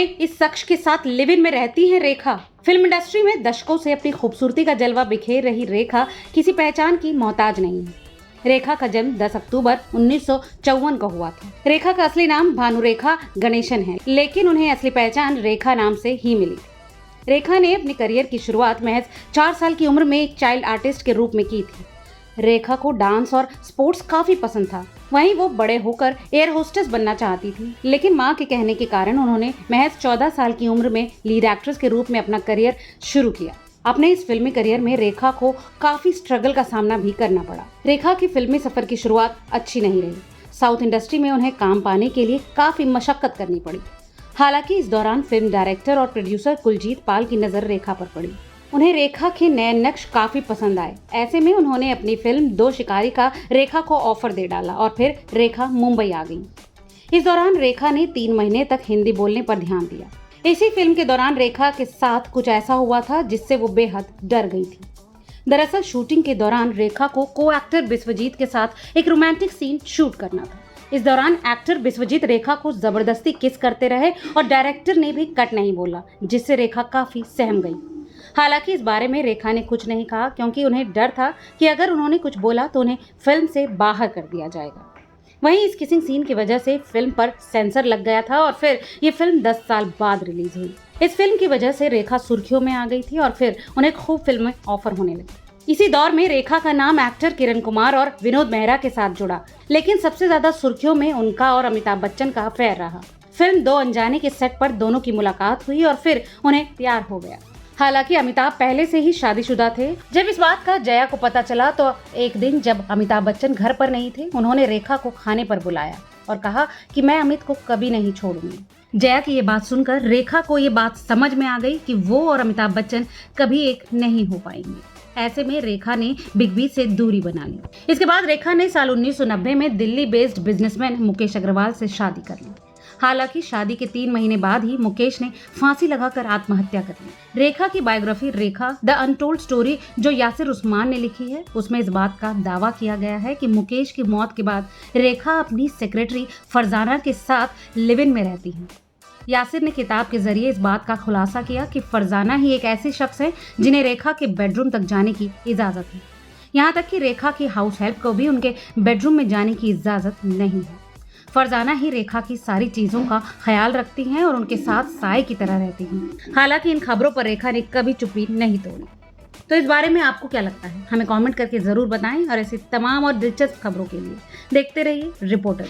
इस शख्स के साथ लिव इन में रहती हैं रेखा। फिल्म इंडस्ट्री में दशकों से अपनी खूबसूरती का जलवा बिखेर रही रेखा किसी पहचान की मोहताज नहीं है। रेखा का जन्म 10 अक्टूबर 1954 को हुआ था। रेखा का असली नाम भानुरेखा गणेशन है, लेकिन उन्हें असली पहचान रेखा नाम से ही मिली। रेखा ने अपने करियर की शुरुआत महज 4 साल की उम्र में एक चाइल्ड आर्टिस्ट के रूप में की थी। रेखा को डांस और स्पोर्ट्स काफी पसंद था। वहीं वो बड़े होकर एयर होस्टेस बनना चाहती थी, लेकिन मां के कहने के कारण उन्होंने महज 14 साल की उम्र में लीड एक्ट्रेस के रूप में अपना करियर शुरू किया। अपने इस फिल्मी करियर में रेखा को काफी स्ट्रगल का सामना भी करना पड़ा। रेखा की फिल्मी सफर की शुरुआत अच्छी नहीं रही। साउथ इंडस्ट्री में उन्हें काम पाने के लिए काफी मशक्कत करनी पड़ी। हालांकि इस दौरान फिल्म डायरेक्टर और प्रोड्यूसर कुलजीत पाल की नजर रेखा पर पड़ी। उन्हें रेखा के नए नक्श काफी पसंद आए। ऐसे में उन्होंने अपनी फिल्म दो शिकारी का रेखा को ऑफर दे डाला और फिर रेखा मुंबई आ गई। इस दौरान रेखा ने 3 महीने तक हिंदी बोलने पर ध्यान दिया। इसी फिल्म के दौरान रेखा के साथ कुछ ऐसा हुआ था जिससे वो बेहद डर गई थी। दरअसल शूटिंग के दौरान रेखा को एक्टर बिस्वजीत के साथ एक रोमांटिक सीन शूट करना था। इस दौरान एक्टर बिस्वजीत रेखा को जबरदस्ती किस करते रहे और डायरेक्टर ने भी कट नहीं बोला, जिससे रेखा काफी सहम गई। हालांकि इस बारे में रेखा ने कुछ नहीं कहा, क्योंकि उन्हें डर था कि अगर उन्होंने कुछ बोला तो उन्हें फिल्म से बाहर कर दिया जाएगा। वहीं इस किसिंग सीन की वजह से फिल्म पर सेंसर लग गया था और फिर ये फिल्म 10 साल बाद रिलीज हुई। इस फिल्म की वजह से रेखा सुर्खियों में आ गई थी और फिर उन्हें खूब फिल्में ऑफर होने लगी। इसी दौर में रेखा का नाम एक्टर किरण कुमार और विनोद मेहरा के साथ जुड़ा, लेकिन सबसे ज्यादा सुर्खियों में उनका और अमिताभ बच्चन का अफेयर रहा। फिल्म दो अनजाने के सेट पर दोनों की मुलाकात हुई और फिर उन्हें प्यार हो गया। हालांकि अमिताभ पहले से ही शादीशुदा थे। जब इस बात का जया को पता चला तो एक दिन जब अमिताभ बच्चन घर पर नहीं थे, उन्होंने रेखा को खाने पर बुलाया और कहा कि मैं अमित को कभी नहीं छोड़ूंगी। जया की ये बात सुनकर रेखा को ये बात समझ में आ गई कि वो और अमिताभ बच्चन कभी एक नहीं हो पाएंगे। ऐसे में रेखा ने बिग बी से दूरी बना ली। इसके बाद रेखा ने साल 1990 में दिल्ली बेस्ड बिजनेसमैन मुकेश अग्रवाल से शादी कर ली। हालांकि शादी के 3 महीने बाद ही मुकेश ने फांसी लगाकर आत्महत्या कर ली। रेखा की biography Rekha the untold story जो यासिर उस्मान ने लिखी है, उसमें इस बात का दावा किया गया है कि मुकेश की मौत के बाद रेखा अपनी सेक्रेटरी फरजाना के साथ लिव इन में रहती है। यासिर ने किताब के जरिए इस बात का खुलासा किया कि फरजाना ही एक ऐसे शख्स है जिन्हें रेखा के बेडरूम तक जाने की इजाजत है। यहाँ तक कि रेखा की हाउस हेल्प को भी उनके बेडरूम में जाने की इजाजत नहीं है। फरजाना ही रेखा की सारी चीजों का ख्याल रखती हैं और उनके साथ साए की तरह रहती हैं। हालांकि इन खबरों पर रेखा ने कभी चुप्पी नहीं तोड़ी। तो इस बारे में आपको क्या लगता है, हमें कमेंट करके जरूर बताएं और ऐसी तमाम और दिलचस्प खबरों के लिए देखते रहिए रिपोर्टर।